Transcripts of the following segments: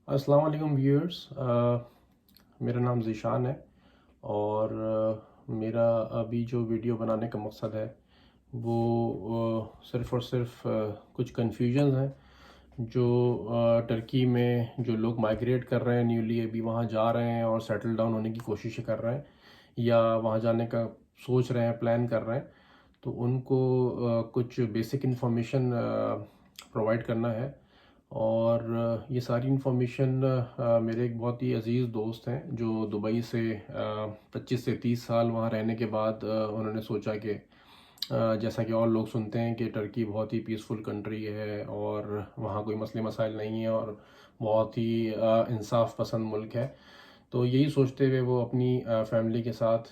अस्सलाम वालेकुम व्यूअर्स। मेरा नाम ज़ीशान है और मेरा अभी जो वीडियो बनाने का मकसद है वो सिर्फ़ और सिर्फ कुछ कन्फ्यूजन हैं जो टर्की में जो लोग माइग्रेट कर रहे हैं, न्यूली अभी वहाँ जा रहे हैं और सेटल डाउन होने की कोशिश कर रहे हैं या वहाँ जाने का सोच रहे हैं, प्लान कर रहे हैं। तो उनको कुछ बेसिक इन्फॉर्मेशन प्रोवाइड करना है। और ये सारी इन्फॉर्मेशन मेरे एक बहुत ही अज़ीज़ दोस्त हैं जो दुबई से 25 से 30 साल वहाँ रहने के बाद उन्होंने सोचा कि जैसा कि और लोग सुनते हैं कि टर्की बहुत ही पीसफुल कंट्री है और वहाँ कोई मसले मसाइल नहीं है और बहुत ही इंसाफ पसंद मुल्क है। तो यही सोचते हुए वो अपनी फैमिली के साथ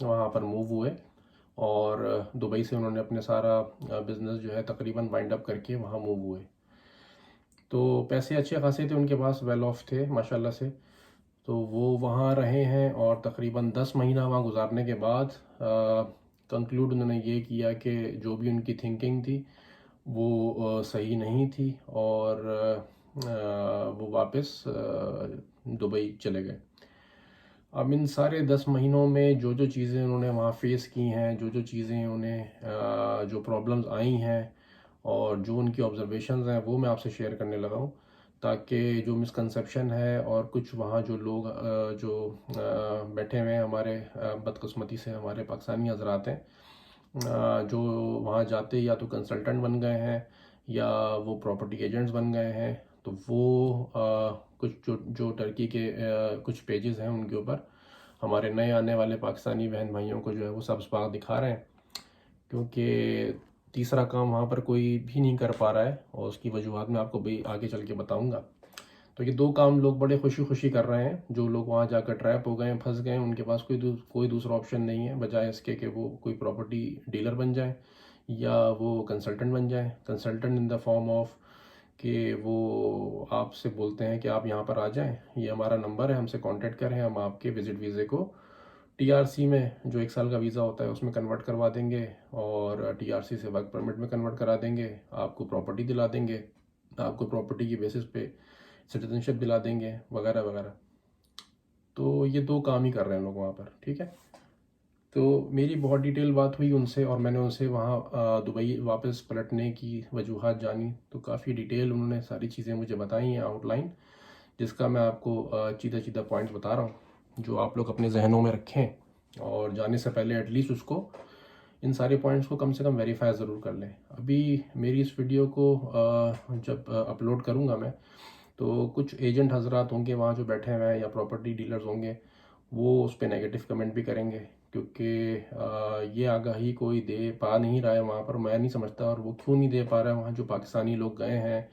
वहाँ पर मूव हुए और दुबई से उन्होंने अपने सारा बिज़नेस जो है तकरीबन वाइंड अप करके वहाँ मूव हुए। तो पैसे अच्छे खासे थे उनके पास, वेल ऑफ थे माशाल्लाह से। तो वो वहाँ रहे हैं और तकरीबन 10 महीना वहाँ गुजारने के बाद कंक्लूड उन्होंने ये किया कि जो भी उनकी थिंकिंग थी वो सही नहीं थी और वो वापस दुबई चले गए। अब इन सारे 10 महीनों में जो जो चीज़ें उन्होंने वहाँ फेस की हैं, जो जो चीज़ें उन्हें जो प्रॉब्लम्स आई हैं और जो उनकी ऑब्जर्वेशंस हैं वो मैं आपसे शेयर करने लगा हूँ, ताकि जो मिसकंसेप्शन है और कुछ वहाँ जो लोग बैठे हुए हैं हमारे बदकिस्मती से हमारे पाकिस्तानी हजरात हैं, जो वहाँ जाते या तो कंसल्टेंट बन गए हैं या वो प्रॉपर्टी एजेंट्स बन गए हैं। तो वो कुछ जो टर्की के कुछ पेजेस हैं उनके ऊपर हमारे नए आने वाले पाकिस्तानी बहन भाइयों को जो है वो सब स्पार्क दिखा रहे हैं, क्योंकि तीसरा काम वहाँ पर कोई भी नहीं कर पा रहा है और उसकी वजूहत मैं आपको भी आगे चल के बताऊँगा। तो ये दो काम लोग बड़े खुशी खुशी कर रहे हैं। जो लोग वहाँ जाकर ट्रैप हो गए हैं, फंस गए हैं, उनके पास कोई दूसरा ऑप्शन नहीं है बजाय इसके कि वो कोई प्रॉपर्टी डीलर बन जाए या वो कंसल्टेंट बन जाए। Consultant in the form of कि वो आपसे बोलते हैं कि आप यहाँ पर आ जाएं, ये हमारा नंबर है, हमसे कांटेक्ट करें, हम आपके विज़िट वीज़े को टीआरसी में जो 1 साल का वीज़ा होता है उसमें कन्वर्ट करवा देंगे और टीआरसी से वर्क परमिट में कन्वर्ट करा देंगे, आपको प्रॉपर्टी दिला देंगे, आपको प्रॉपर्टी की बेसिस पे सिटीजनशिप दिला देंगे वगैरह वगैरह। तो ये दो काम ही कर रहे हैं लोग वहाँ पर, ठीक है। तो मेरी बहुत डिटेल बात हुई उनसे और मैंने उनसे वहाँ दुबई वापस पलटने की वजूहत जानी, तो काफ़ी डिटेल उन्होंने सारी चीज़ें मुझे बताई हैं आउटलाइन, जिसका मैं आपको चीधा चीधा पॉइंट्स बता रहा हूँ जो आप लोग अपने जहनों में रखें और जाने से पहले एटलीस्ट उसको इन सारे पॉइंट्स को कम से कम वेरीफाई ज़रूर कर लें। अभी मेरी इस वीडियो को जब अपलोड करूँगा मैं, तो कुछ एजेंट हजरात होंगे वहाँ जो बैठे हुए हैं या प्रॉपर्टी डीलर्स होंगे, वो उस पर नेगेटिव कमेंट भी करेंगे, क्योंकि ये आगाही कोई दे पा नहीं रहा है वहाँ पर। मैं नहीं समझता और वो क्यों नहीं दे पा रहा है वहाँ जो पाकिस्तानी लोग गए हैं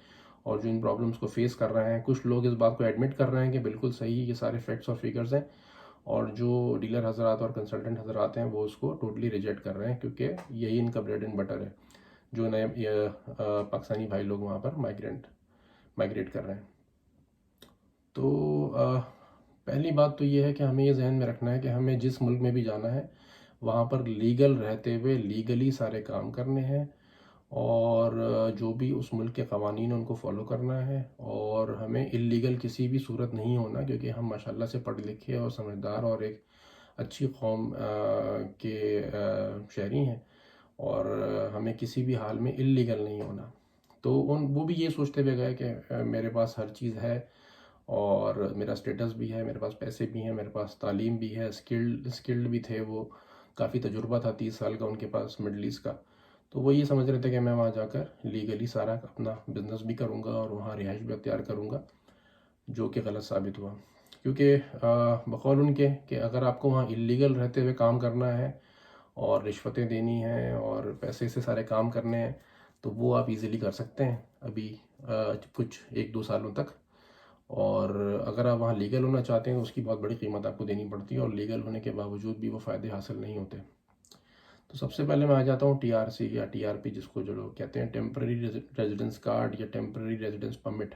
और जो इन प्रॉब्लम्स को फेस कर रहे हैं। कुछ लोग इस बात को एडमिट कर रहे हैं कि बिल्कुल सही ये सारे फैक्ट्स और फिगर्स हैं, और जो डीलर हजरात और कंसल्टेंट हजरात हैं वो उसको टोटली रिजेक्ट कर रहे हैं, क्योंकि यही इनका ब्रेड एंड बटर है जो नए पाकिस्तानी भाई लोग वहाँ पर माइग्रेट कर रहे हैं। तो पहली बात तो ये है कि हमें ये जहन में रखना है कि हमें जिस मुल्क में भी जाना है वहाँ पर लीगल रहते हुए लीगली सारे काम करने हैं और जो भी उस मुल्क के कवानीन हैं उनको फॉलो करना है, और हमें इल्लीगल किसी भी सूरत नहीं होना, क्योंकि हम माशाल्लाह से पढ़े लिखे और समझदार और एक अच्छी कौम के शहरी हैं और हमें किसी भी हाल में इल्लीगल नहीं होना। तो वो भी ये सोचते हुए गए कि मेरे पास हर चीज़ है और मेरा स्टेटस भी है, मेरे पास पैसे भी हैं, मेरे पास तालीम भी है, स्किल्ड भी थे वो, काफ़ी तजुर्बा था 30 साल का उनके पास मिडल ईस्ट का। तो वो ये समझ रहे थे कि मैं वहाँ जाकर लीगली सारा अपना बिजनेस भी करूँगा और वहाँ रिहाइश भी अख्तियार करूँगा, जो कि गलत साबित हुआ। क्योंकि बकौल उनके कि अगर आपको वहाँ इलीगल रहते हुए काम करना है और रिश्वतें देनी हैं और पैसे से सारे काम करने हैं, तो वो आप इजीली कर सकते हैं अभी कुछ 1-2 सालों तक। और अगर आप वहाँ लीगल होना चाहते हैं तो उसकी बहुत बड़ी कीमत आपको देनी पड़ती है और लीगल होने के बावजूद भी वो फ़ायदे हासिल नहीं होते। तो सबसे पहले मैं आ जाता हूँ टीआरसी या टीआरपी, जिसको जो लोग कहते हैं टेम्पररी रेजिडेंस कार्ड या टेम्पररी रेजिडेंस परमिट।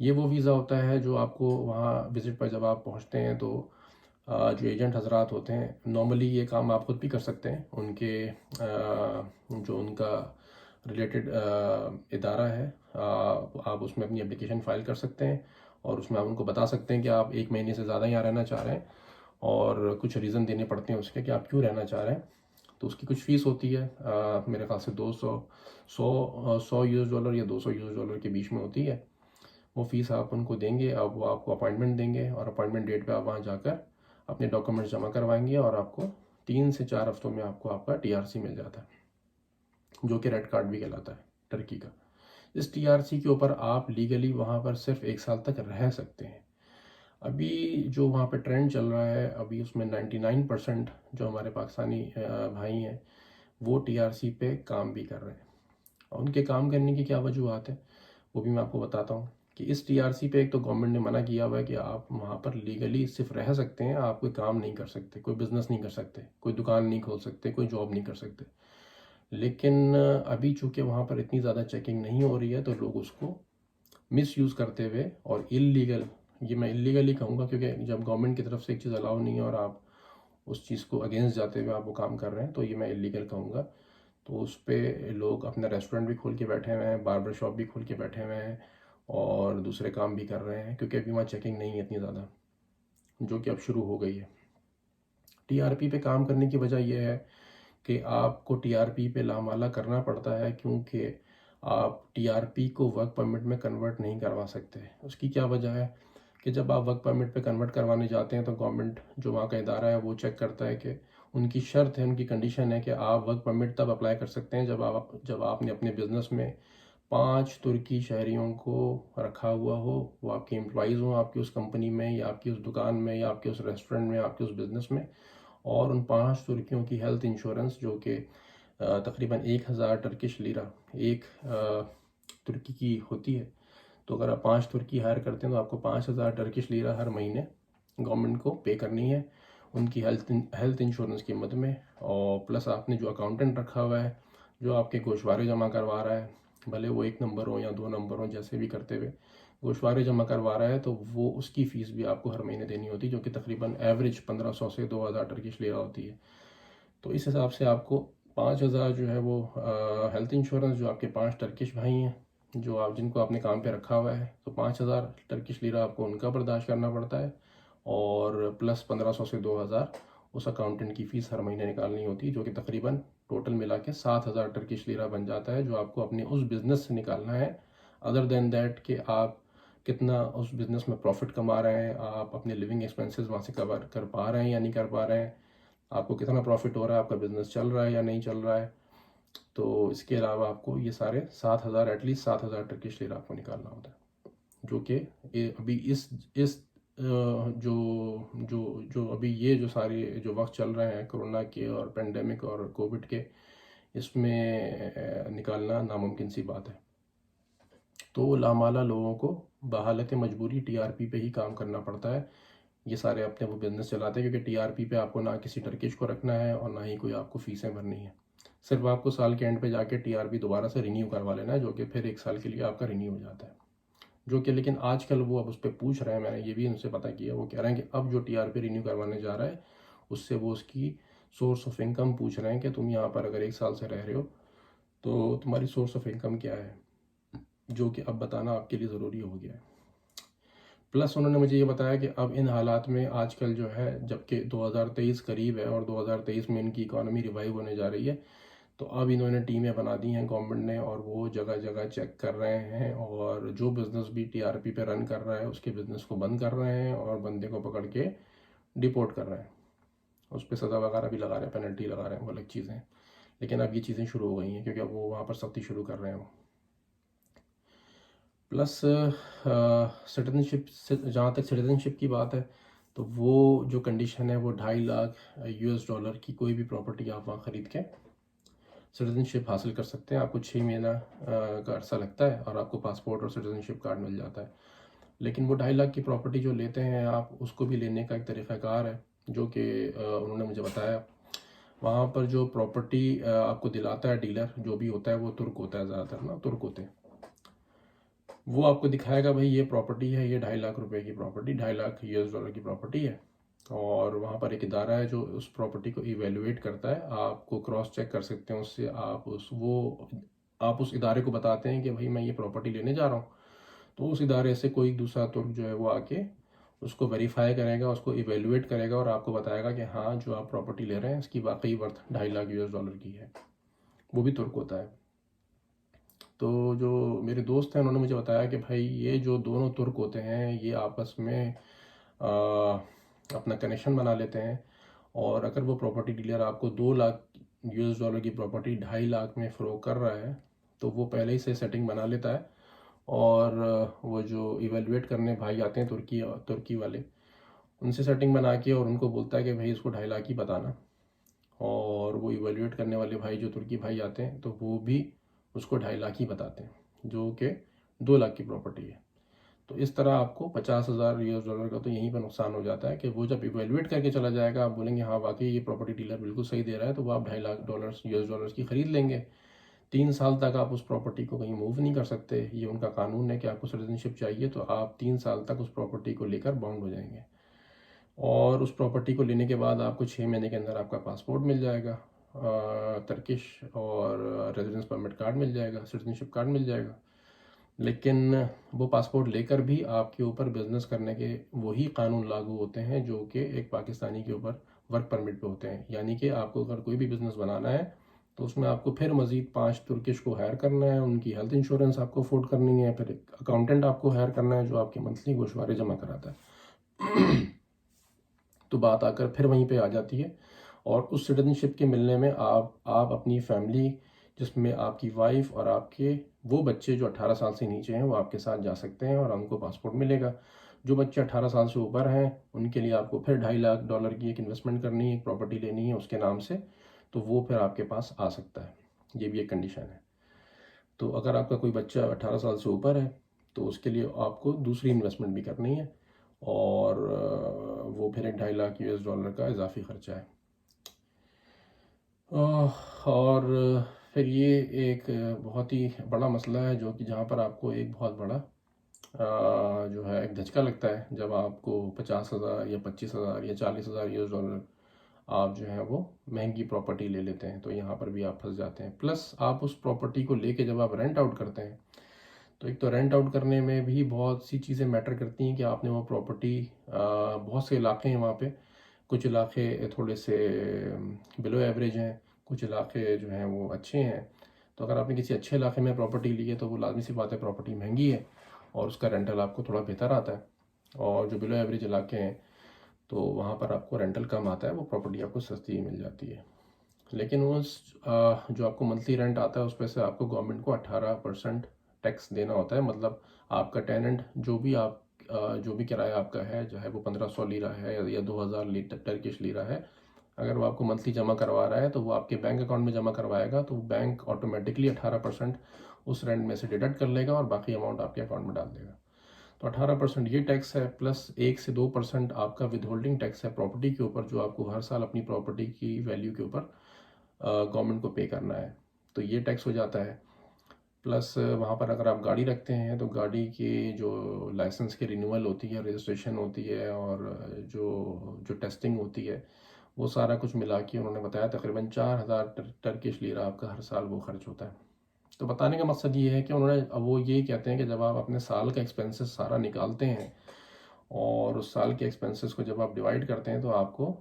ये वो वीज़ा होता है जो आपको वहाँ विज़िट पर जब आप पहुँचते हैं तो जो एजेंट हजरात होते हैं, नॉर्मली ये काम आप खुद भी कर सकते हैं, उनके जो उनका रिलेटेड इदारा है, आप उसमें अपनी एप्लीकेशन फ़ाइल कर सकते हैं और उसमें आप उनको बता सकते हैं कि आप 1 महीने से ज़्यादा यहाँ रहना चाह रहे हैं और कुछ रीज़न देने पड़ते हैं उसके कि आप क्यों रहना चाह रहे हैं। तो उसकी कुछ फ़ीस होती है, मेरे ख्याल से 100 यूएस डॉलर या 200 यूएस डॉलर के बीच में होती है। वो फ़ीस आप उनको देंगे, अब वो आपको अपॉइंटमेंट देंगे और अपॉइंटमेंट डेट पे आप वहाँ जाकर अपने डॉक्यूमेंट्स जमा करवाएंगे और आपको 3 से 4 हफ्तों में आपको आपका टीआरसी मिल जाता है, जो कि रेड कार्ड भी कहलाता है टर्की का। इस टीआरसी के ऊपर आप लीगली वहाँ पर सिर्फ 1 साल तक रह सकते हैं। अभी जो वहाँ पे ट्रेंड चल रहा है, अभी उसमें 99% जो हमारे पाकिस्तानी भाई हैं वो टीआरसी पे काम भी कर रहे हैं। और उनके काम करने की क्या वजूहत है वो भी मैं आपको बताता हूँ कि इस टीआरसी पे एक तो गवर्नमेंट ने मना किया हुआ है कि आप वहाँ पर लीगली सिर्फ रह सकते हैं, आप कोई काम नहीं कर सकते, कोई बिजनेस नहीं कर सकते, कोई दुकान नहीं खोल सकते, कोई जॉब नहीं कर सकते। लेकिन अभी चूंकि वहाँ पर इतनी ज़्यादा चेकिंग नहीं हो रही है तो लोग उसको मिस यूज़ करते हुए और इलीगल, ये मैं इलीगल ही कहूँगा क्योंकि जब गवर्नमेंट की तरफ से एक चीज़ अलाउ नहीं है और आप उस चीज़ को अगेंस्ट जाते हुए आप वो काम कर रहे हैं तो ये मैं इलीगल कहूँगा। तो उस पर लोग अपना रेस्टोरेंट भी खोल के बैठे हुए हैं, बार्बर शॉप भी खोल के बैठे हुए हैं और दूसरे काम भी कर रहे हैं क्योंकि अभी वहाँ चेकिंग नहीं है इतनी ज़्यादा, जो कि अब शुरू हो गई है। टीआरपी पे काम करने की वजह यह है कि आपको टीआरपी पे लामाला करना पड़ता है क्योंकि आप टीआरपी को वर्क परमिट में कन्वर्ट नहीं करवा सकते। उसकी क्या वजह है कि जब आप वर्क परमिट पे कन्वर्ट करवाने जाते हैं तो गवर्नमेंट जो वहाँ का इदारा है वो चेक करता है कि उनकी शर्त है, उनकी कंडीशन है कि आप वर्क परमिट तब अप्लाई कर सकते हैं जब आपने अपने बिजनेस में 5 तुर्की शहरियों को रखा हुआ हो, वो आपके एम्प्लॉयज़ हों आपकी उस कंपनी में या आपकी उस दुकान में या आपके उस रेस्टोरेंट में, आपके उस बिज़नेस में, और उन 5 तुर्कियों की हेल्थ इंश्योरेंस जो कि तकरीबन 1000 टर्किश लीरा एक तुर्की की होती है। तो अगर आप 5 तुर्की हायर करते हैं तो आपको 5000 टर्किश लीरा हर महीने गवर्नमेंट को पे करनी है उनकी हेल्थ इंश्योरेंस की मद में। और प्लस आपने जो अकाउंटेंट रखा हुआ है जो आपके गोशवारे जमा करवा रहा है, भले वो 1 नंबर हो या 2 नंबर हो, जैसे भी करते हुए गोशवारे जमा करवा रहा है, तो वो उसकी फ़ीस भी आपको हर महीने देनी होती है जो कि तकरीबन एवरेज 1500 से 2000 टर्किश लीरा होती है। तो इस हिसाब से आपको 5000 जो है वो हेल्थ इंश्योरेंस, जो आपके 5 टर्किश भाई हैं जो आप जिनको आपने काम पे रखा हुआ है, तो 5000 टर्किश लीरा आपको उनका बर्दाश्त करना पड़ता है और प्लस 1500 से 2000 उस अकाउंटेंट की फ़ीस हर महीने निकालनी होती है, जो कि तकरीबन टोटल मिला के 7000 टर्किश लीरा बन जाता है जो आपको अपने उस बिज़नेस से निकालना है। अदर देन दैट कि आप कितना उस बिज़नेस में प्रॉफिट कमा रहे हैं, आप अपने लिविंग एक्सपेंसेस वहाँ से कवर कर पा रहे हैं या नहीं कर पा रहे हैं, आपको कितना प्रॉफिट हो रहा है, आपका बिजनेस चल रहा है या नहीं चल रहा है। तो इसके अलावा आपको ये सारे 7000, एटलीस्ट 7000 टर्किश लीरा आपको निकालना होता है, जो कि अभी इस जो जो जो अभी ये जो सारे जो वक्त चल रहे हैं कोरोना के और पेंडेमिक और कोविड के, इसमें निकालना नामुमकिन सी बात है। तो लामाला लोगों को बहालत मजबूरी टीआरपी पे ही काम करना पड़ता है। ये सारे अपने वो बिज़नेस चलाते हैं क्योंकि टीआरपी पे आपको ना किसी टर्किश को रखना है और ना ही कोई आपको फ़ीसें भरनी है। सिर्फ आपको साल के एंड पे जाके टीआरपी दोबारा से रिन्यू करवा लेना है, जो कि फिर 1 साल के लिए आपका रिन्यू हो जाता है। जो कि लेकिन आजकल वो अब उस पर पूछ रहे हैं, मैंने ये भी उनसे पता किया, वो कह रहे हैं कि अब जो टीआरपी रिन्यू करवाने जा रहा है उससे वो उसकी सोर्स ऑफ इनकम पूछ रहे हैं कि तुम यहाँ पर अगर 1 साल से रह रहे हो तो तुम्हारी सोर्स ऑफ इनकम क्या है, जो कि अब बताना आपके लिए ज़रूरी हो गया है। प्लस उन्होंने मुझे ये बताया कि अब इन हालात में आजकल जो है, जबकि 2023 करीब है और 2023 में इनकी इकॉनमी रिवाइव होने जा रही है, तो अब इन्होंने टीमें बना दी हैं गवर्नमेंट ने और वो जगह जगह चेक कर रहे हैं और जो बिज़नेस भी टीआरपी पे रन कर रहा है उसके बिज़नेस को बंद कर रहे हैं और बंदे को पकड़ के डिपोर्ट कर रहे हैं, उस पर सज़ा वगैरह भी लगा रहे हैं, पेनल्टी लगा रहे हैं, वो अलग चीज़ें। लेकिन अब ये चीज़ें शुरू हो गई हैं क्योंकि अब वो वहाँ पर सख्ती शुरू कर रहे हैं। प्लस सिटीजनशिप से, जहाँ तक सिटीजनशिप की बात है, तो वो जो कंडीशन है वो 2.5 लाख यूएस डॉलर की कोई भी प्रॉपर्टी आप वहाँ ख़रीद के सिटीजनशिप हासिल कर सकते हैं। आपको 6 महीना का अरसा लगता है और आपको पासपोर्ट और सिटीजनशिप कार्ड मिल जाता है। लेकिन वो 2.5 लाख की प्रॉपर्टी जो लेते हैं आप, उसको भी लेने का एक तरीक़ाकार है जो कि उन्होंने मुझे बताया। वहाँ पर जो प्रॉपर्टी आपको दिलाता है डीलर जो भी होता है वो तुर्क होता है, ज़्यादातर ना तुर्क होते हैं। वो आपको दिखाएगा भाई ये प्रॉपर्टी है, ये 2.5 लाख रुपए की प्रॉपर्टी, 2.5 लाख यूएस डॉलर की प्रॉपर्टी है, और वहाँ पर एक इदारा है जो उस प्रॉपर्टी को इवेलुएट करता है। आपको क्रॉस चेक कर सकते हैं उससे, आप उस वो आप उस इदारे को बताते हैं कि भाई मैं ये प्रॉपर्टी लेने जा रहा हूँ, तो उस इदारे से कोई दूसरा तुर्क जो है वो आके उसको वेरीफाई करेगा, उसको इवेलुएट करेगा और आपको बताएगा कि हाँ जो आप प्रॉपर्टी ले रहे हैं इसकी वाकई वर्थ $2.5 लाख की है। वो भी तुर्क होता है। तो जो मेरे दोस्त हैं उन्होंने मुझे बताया कि भाई ये जो दोनों तुर्क होते हैं ये आपस में अपना कनेक्शन बना लेते हैं, और अगर वो प्रॉपर्टी डीलर आपको $2 लाख की प्रॉपर्टी 2.5 लाख में फ़रोख्त कर रहा है तो वो पहले ही से सेटिंग बना लेता है, और वो जो इवेलुएट करने भाई आते हैं तुर्की वाले, उनसे सेटिंग बना के और उनको बोलता है कि भाई इसको 2.5 लाख ही बताना, और वो इवेलुएट करने वाले भाई जो तुर्की भाई आते हैं तो वो भी उसको 2.5 लाख ही बताते हैं जो कि 2 लाख की प्रॉपर्टी है। तो इस तरह आपको $50,000 का तो यहीं पर नुकसान हो जाता है कि वो जब इवेलुएट करके चला जाएगा, आप बोलेंगे हाँ वाकई ये प्रॉपर्टी डीलर बिल्कुल सही दे रहा है, तो वो आप $2.5 लाख की ख़रीद लेंगे। 3 साल तक आप उस प्रॉपर्टी को कहीं मूव नहीं कर सकते। ये उनका कानून है कि आपको सिटीजनशिप चाहिए तो आप 3 साल तक उस प्रॉपर्टी को लेकर बाउंड हो जाएंगे, और उस प्रॉपर्टी को लेने के बाद आपको 6 महीने के अंदर आपका पासपोर्ट मिल जाएगा, तर्किश और रेजिडेंस परमिट कार्ड मिल जाएगा, सिटीजनशिप कार्ड मिल जाएगा। लेकिन वो पासपोर्ट लेकर भी आपके ऊपर बिजनेस करने के वही कानून लागू होते हैं जो कि एक पाकिस्तानी के ऊपर वर्क परमिट पे होते हैं। यानी कि आपको अगर कोई भी बिज़नेस बनाना है तो उसमें आपको फिर मज़ीद 5 तुर्किश को हायर करना है, उनकी हेल्थ इंश्योरेंस आपको अफोर्ड करनी है, फिर एक अकाउंटेंट आपको हायर करना है जो आपके मंथली गोशवारे जमा कराता है। तो बात आकर फिर वहीं पे आ जाती है, और उस सिटीजनशिप के मिलने में आप अपनी फैमिली, जिसमें आपकी वाइफ और आपके वो बच्चे जो 18 साल से नीचे हैं वो आपके साथ जा सकते हैं और उनको पासपोर्ट मिलेगा। जो बच्चे 18 साल से ऊपर हैं उनके लिए आपको फिर $2.5 लाख की एक इन्वेस्टमेंट करनी है, एक प्रॉपर्टी लेनी है उसके नाम से, तो वो फिर आपके पास आ सकता है। ये भी एक कंडीशन है। तो अगर आपका कोई बच्चा 18 साल से ऊपर है तो उसके लिए आपको दूसरी इन्वेस्टमेंट भी करनी है, और वो फिर एक $2.5 लाख का इजाफी खर्चा है। और फिर ये एक बहुत ही बड़ा मसला है जो कि जहाँ पर आपको एक बहुत बड़ा जो है एक धचका लगता है जब आपको 50,000 या 25,000 या $40,000 आप जो है वो महंगी प्रॉपर्टी ले लेते हैं, तो यहाँ पर भी आप फंस जाते हैं। प्लस आप उस प्रॉपर्टी को लेके जब आप रेंट आउट करते हैं तो एक तो रेंट आउट करने में भी बहुत सी चीज़ें मैटर करती हैं कि आपने वो प्रॉपर्टी, बहुत से इलाके हैं वहाँ पे, कुछ इलाके थोड़े से बिलो एवरेज हैं, कुछ इलाके जो हैं वो अच्छे हैं। तो अगर आपने किसी अच्छे इलाके में प्रॉपर्टी ली है तो वो लाजमी सी बात है प्रॉपर्टी महंगी है और उसका रेंटल आपको थोड़ा बेहतर आता है, और जो बिलो एवरेज इलाके हैं तो वहाँ पर आपको रेंटल कम आता है, वो प्रॉपर्टी आपको सस्ती ही मिल जाती है। लेकिन जो आपको मंथली रेंट आता है उस पर से आपको गवर्नमेंट को 18% टैक्स देना होता है। मतलब आपका टेनेंट जो भी किराया आपका है, चाहे वो 1500 लीरा है या 2000 टर्किश लीरा है, अगर वो आपको मंथली जमा करवा रहा है तो वो आपके बैंक अकाउंट में जमा करवाएगा, तो बैंक ऑटोमेटिकली 18% उस रेंट में से डिडक्ट कर लेगा और बाकी अमाउंट आपके अकाउंट में डाल देगा। तो 18% ये टैक्स है, प्लस 1 से 2% आपका विद होल्डिंग टैक्स है प्रॉपर्टी के ऊपर, जो आपको हर साल अपनी प्रॉपर्टी की वैल्यू के ऊपर गवर्नमेंट को पे करना है। तो ये टैक्स हो जाता है। प्लस वहाँ पर अगर आप गाड़ी रखते हैं तो गाड़ी की जो लाइसेंस की रिन्यूअल होती है, रजिस्ट्रेशन होती है, और जो जो टेस्टिंग होती है, वो सारा कुछ मिला के उन्होंने बताया तकरीबन 4,000 टर्किश लीरा आपका हर साल वो खर्च होता है। तो बताने का मकसद ये है कि उन्होंने, अब वो ये कहते हैं कि जब आप अपने साल का एक्सपेंसेस सारा निकालते हैं और उस साल के एक्सपेंसेस को जब आप डिवाइड करते हैं तो आपको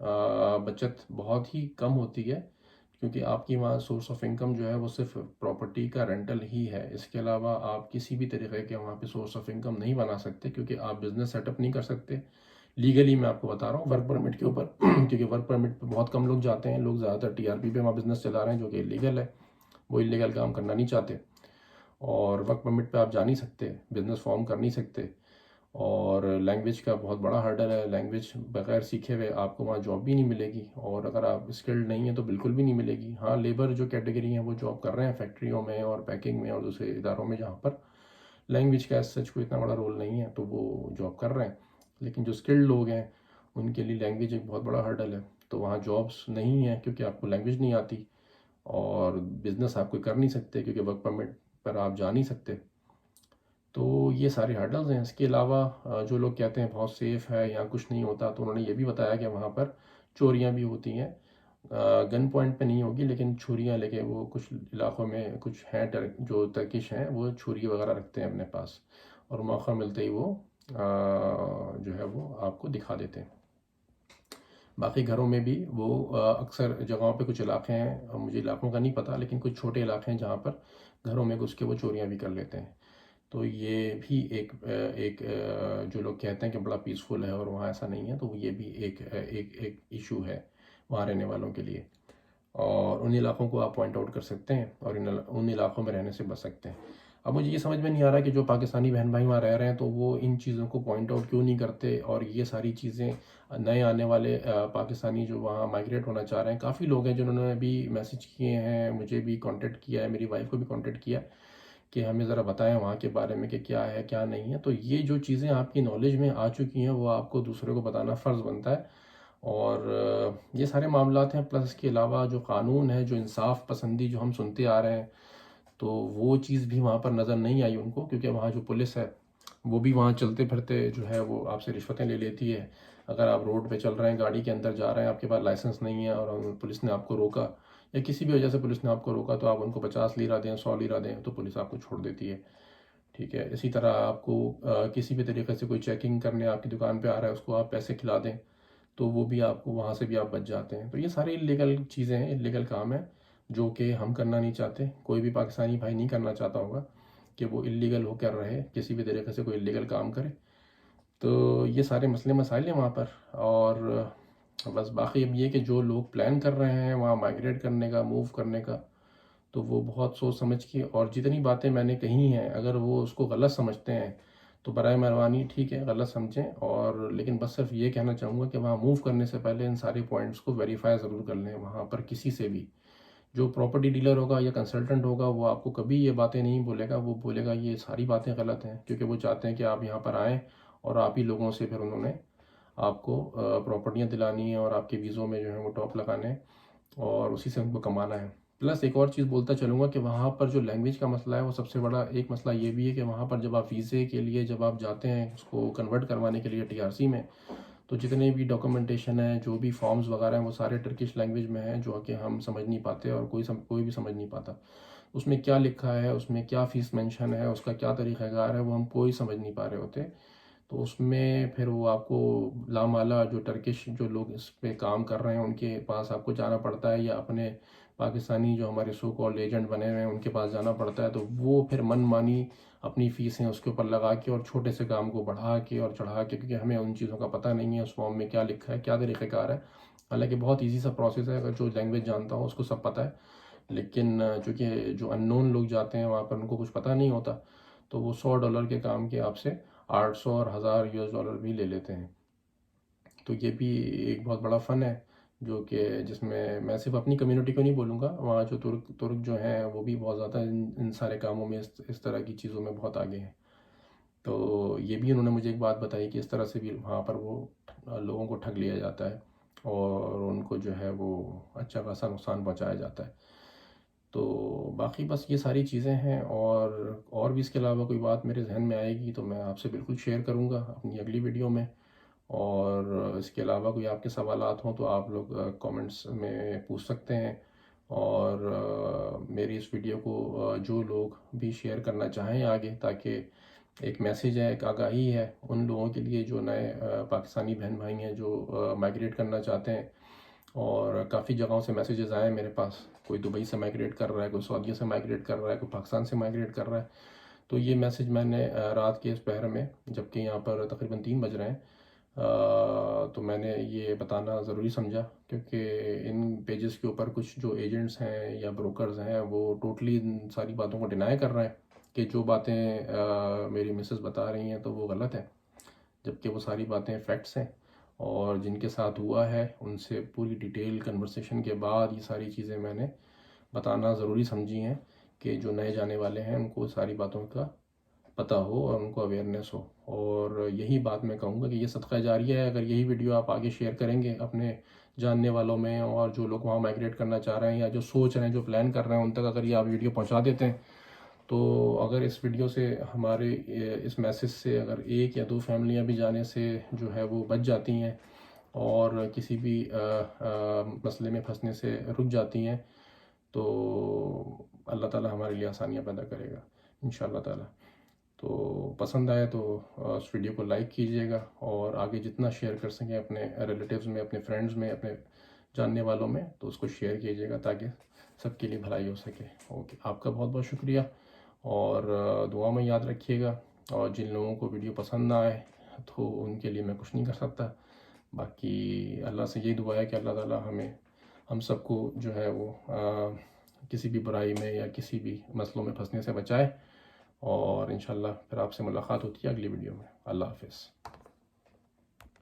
बचत बहुत ही कम होती है, क्योंकि आपकी वहाँ सोर्स ऑफ इनकम जो है वो सिर्फ प्रॉपर्टी का रेंटल ही है। इसके अलावा आप किसी भी तरीके के वहाँ पे सोर्स ऑफ इनकम नहीं बना सकते, क्योंकि आप बिजनेस सेटअप नहीं कर सकते लीगली। मैं आपको बता रहा हूँ वर्क परमिट के ऊपर क्योंकि वर्क परमिट पे बहुत कम लोग जाते हैं, लोग ज़्यादातर टीआरपी पे वहाँ बिजनेस चला रहे हैं जो कि इलीगल है, वो इलीगल काम करना नहीं चाहते, और वर्क परमिट पे आप जा नहीं सकते, बिजनेस फॉर्म कर नहीं सकते, और लैंग्वेज का बहुत बड़ा हर्डल है। लैंग्वेज बगैर सीखे हुए आपको वहाँ जॉब भी नहीं मिलेगी, और अगर आप स्किल्ड नहीं है तो बिल्कुल भी नहीं मिलेगी। हाँ, लेबर जो कैटेगरी है वो जॉब कर रहे हैं फैक्ट्रियों में और पैकिंग में और दूसरे इदारों में जहाँ पर लैंग्वेज का सच कोई इतना बड़ा रोल नहीं है, तो वो जॉब कर रहे हैं। लेकिन जो स्किल्ड लोग हैं उनके लिए लैंग्वेज एक बहुत बड़ा हर्डल है, तो वहाँ जॉब्स नहीं है क्योंकि आपको लैंग्वेज नहीं आती, और बिजनेस आप कोई कर नहीं सकते क्योंकि वर्क परमिट पर आप जा नहीं सकते। तो ये सारे हर्डल्स हैं। इसके अलावा जो लोग कहते हैं बहुत सेफ़ है, यहाँ कुछ नहीं होता, तो उन्होंने ये भी बताया कि वहाँ पर चोरियाँ भी होती हैं, गन पॉइंट पे नहीं होगी, लेकिन छुरियाँ लेके वो कुछ इलाक़ों में कुछ हैं जो टर्किश हैं, वो छुरी वगैरह रखते हैं अपने पास, और मौका मिलते ही वो जो है वो आपको दिखा देते हैं। बाकी घरों में भी वो अक्सर जगहों पे कुछ इलाके हैं, मुझे इलाकों का नहीं पता, लेकिन कुछ छोटे इलाके हैं जहाँ पर घरों में घुस के वो चोरियाँ भी कर लेते हैं। तो ये भी एक जो लोग कहते हैं कि बड़ा पीसफुल है और वहाँ ऐसा नहीं है, तो ये भी एक इशू है वहाँ रहने वालों के लिए। और उन इलाकों को आप पॉइंट आउट कर सकते हैं और उन इलाकों में रहने से बच सकते हैं। अब मुझे ये समझ में नहीं आ रहा कि जो पाकिस्तानी बहन भाई वहाँ रह रहे हैं तो वो इन चीज़ों को पॉइंट आउट क्यों नहीं करते, और ये सारी चीज़ें नए आने वाले पाकिस्तानी जो वहाँ माइग्रेट होना चाह रहे हैं, काफ़ी लोग हैं जिन्होंने भी मैसेज किए हैं, मुझे भी कांटेक्ट किया है, मेरी वाइफ को भी कांटेक्ट किया कि हमें ज़रा बताएं वहाँ के बारे में कि क्या है क्या नहीं है। तो ये जो चीज़ें आपकी नॉलेज में आ चुकी हैं वो आपको दूसरे को बताना फ़र्ज़ बनता है। और ये सारे मामलात हैं, प्लस इसके अलावा जो कानून है, जो इंसाफ पसंदी जो हम सुनते आ रहे हैं, तो वो चीज़ भी वहाँ पर नज़र नहीं आई उनको, क्योंकि वहाँ जो पुलिस है वो भी वहाँ चलते फिरते जो है वो आपसे रिश्वतें ले लेती है। अगर आप रोड पे चल रहे हैं, गाड़ी के अंदर जा रहे हैं, आपके पास लाइसेंस नहीं है और पुलिस ने आपको रोका, या किसी भी वजह से पुलिस ने आपको रोका, तो आप उनको 50 लीरा दें, 100 लीरा दें, तो पुलिस आपको छोड़ देती है। ठीक है, इसी तरह आपको किसी भी तरीके से कोई चेकिंग करने आपकी दुकान पे आ रहा है, उसको आप पैसे खिला दें, तो वो भी आपको वहाँ से भी आप बच जाते हैं। तो ये सारे इलीगल चीज़ें हैं, इलीगल काम है, जो कि हम करना नहीं चाहते, कोई भी पाकिस्तानी भाई नहीं करना चाहता होगा कि वो इलीगल होकर रहे, किसी भी तरीके से कोई इलीगल काम करे। तो ये सारे मसले मसाइल हैं वहाँ पर। और बस बाकी अब ये कि जो लोग प्लान कर रहे हैं वहाँ माइग्रेट करने का, मूव करने का, तो वो बहुत सोच समझ के, और जितनी बातें मैंने कही हैं अगर वो उसको गलत समझते हैं तो बराए मेहरबानी ठीक है, गलत समझें, और लेकिन बस सिर्फ ये कहना चाहूँगा कि वहाँ मूव करने से पहले इन सारे पॉइंट्स को वेरीफाई ज़रूर कर लें वहाँ पर किसी से भी। जो प्रॉपर्टी डीलर होगा या कंसल्टेंट होगा वो आपको कभी ये बातें नहीं बोलेगा, वो बोलेगा ये सारी बातें गलत हैं, क्योंकि वो चाहते हैं कि आप यहाँ पर आएँ और आप ही लोगों से फिर उन्होंने आपको प्रॉपर्टियाँ दिलानी है और आपके वीज़ों में जो है वो टॉप लगाने हैं और उसी से उनको कमाना है। प्लस एक और चीज़ बोलता चलूँगा कि वहाँ पर जो लैंग्वेज का मसला है वो सबसे बड़ा एक मसला ये भी है कि वहाँ पर जब आप वीज़े के लिए जब आप जाते हैं उसको कन्वर्ट करवाने के लिए टीआरसी में, तो जितने भी डॉक्यूमेंटेशन है, जो भी फॉर्म्स वगैरह हैं, वो सारे टर्किश लैंग्वेज में हैं, जो कि हम समझ नहीं पाते और कोई भी समझ नहीं पाता। उसमें क्या लिखा है, उसमें क्या फ़ीस मेंशन है, उसका क्या तरीक़ाकार है, वो हम कोई समझ नहीं पा रहे होते। तो उसमें फिर वो आपको लामाला जो टर्किश जो लोग इस पे काम कर रहे हैं उनके पास आपको जाना पड़ता है, या अपने पाकिस्तानी जो हमारे सो कॉल्ड एजेंट बने हुए हैं उनके पास जाना पड़ता है। तो वो फिर मनमानी अपनी फ़ीसें उसके ऊपर लगा के और छोटे से काम को बढ़ा के और चढ़ा के, क्योंकि हमें उन चीज़ों का पता नहीं है उस फॉर्म में क्या लिखा है, क्या तरीक़ेकार है। हालांकि बहुत ईजी सा प्रोसेस है, अगर जो लैंग्वेज जानता हो उसको सब पता है, लेकिन चूँकि जो अननोन लोग जाते हैं वहाँ पर उनको कुछ पता नहीं होता, तो वो $100 के काम के आपसे 800 और 1000 यूएस डॉलर भी ले लेते हैं। तो ये भी एक बहुत बड़ा फ़न है, जो कि जिसमें मैं सिर्फ अपनी कम्युनिटी को नहीं बोलूँगा, वहाँ जो तुर्क तुर्क जो हैं वो भी बहुत ज़्यादा इन सारे कामों में, इस तरह की चीज़ों में बहुत आगे हैं। तो ये भी उन्होंने मुझे एक बात बताई कि इस तरह से भी वहाँ पर वो लोगों को ठग लिया जाता है और उनको जो है वो अच्छा खासा नुकसान पहुँचाया जाता है। तो बाकी बस ये सारी चीज़ें हैं, और भी इसके अलावा कोई बात मेरे जहन में आएगी तो मैं आपसे बिल्कुल शेयर करूँगा अपनी अगली वीडियो में। और इसके अलावा कोई आपके सवालात हों तो आप लोग कमेंट्स में पूछ सकते हैं। और मेरी इस वीडियो को जो लोग भी शेयर करना चाहें आगे, ताकि एक मैसेज है, एक आगाही है उन लोगों के लिए जो नए पाकिस्तानी बहन भाई हैं जो माइग्रेट करना चाहते हैं। और काफ़ी जगहों से मैसेजेस आए हैं मेरे पास, कोई दुबई से माइग्रेट कर रहा है, कोई सऊदीया से माइग्रेट कर रहा है, कोई पाकिस्तान से माइग्रेट कर रहा है। तो ये मैसेज मैंने रात के इस पहर में, जबकि यहाँ पर तकरीबन 3 बज रहे हैं, तो मैंने ये बताना ज़रूरी समझा, क्योंकि इन पेजेस के ऊपर कुछ जो एजेंट्स हैं या ब्रोकर्स हैं वो टोटली इन सारी बातों को डिनाई कर रहे हैं कि जो बातें मेरी मिसेस बता रही हैं तो वो गलत है, जबकि वो सारी बातें फैक्ट्स हैं। और जिनके साथ हुआ है उनसे पूरी डिटेल कन्वर्सेशन के बाद ये सारी चीज़ें मैंने बताना ज़रूरी समझी हैं कि जो नए जाने वाले हैं उनको सारी बातों का पता हो और उनको अवेयरनेस हो। और यही बात मैं कहूँगा कि ये सदका जारिया है, अगर यही वीडियो आप आगे शेयर करेंगे अपने जानने वालों में, और जो लोग वहाँ माइग्रेट करना चाह रहे हैं या जो सोच रहे हैं, जो प्लान कर रहे हैं, उन तक अगर ये आप वीडियो पहुँचा देते हैं, तो अगर इस वीडियो से हमारे इस मैसेज से अगर 1 या 2 फैमिलियाँ भी जाने से जो है वो बच जाती हैं, और किसी भी मसले में फंसने से रुक जाती हैं, तो अल्लाह ताला हमारे लिए आसानियाँ पैदा करेगा इंशाअल्लाह ताला। तो पसंद आए तो उस वीडियो को लाइक कीजिएगा और आगे जितना शेयर कर सकें अपने रिलेटिव्स में, अपने फ्रेंड्स में, अपने जानने वालों में, तो उसको शेयर कीजिएगा ताकि सबके लिए भलाई हो सके। ओके, आपका बहुत बहुत शुक्रिया और दुआ में याद रखिएगा। और जिन लोगों को वीडियो पसंद ना आए तो उनके लिए मैं कुछ नहीं कर सकता। बाकी अल्लाह से यही दुआ है कि अल्लाह ताला हम सबको जो है वो किसी भी बुराई में या किसी भी मसलों में फंसने से बचाए। और इंशाल्लाह फिर आपसे मुलाकात होती है अगली वीडियो में। अल्लाह हाफ़िज़।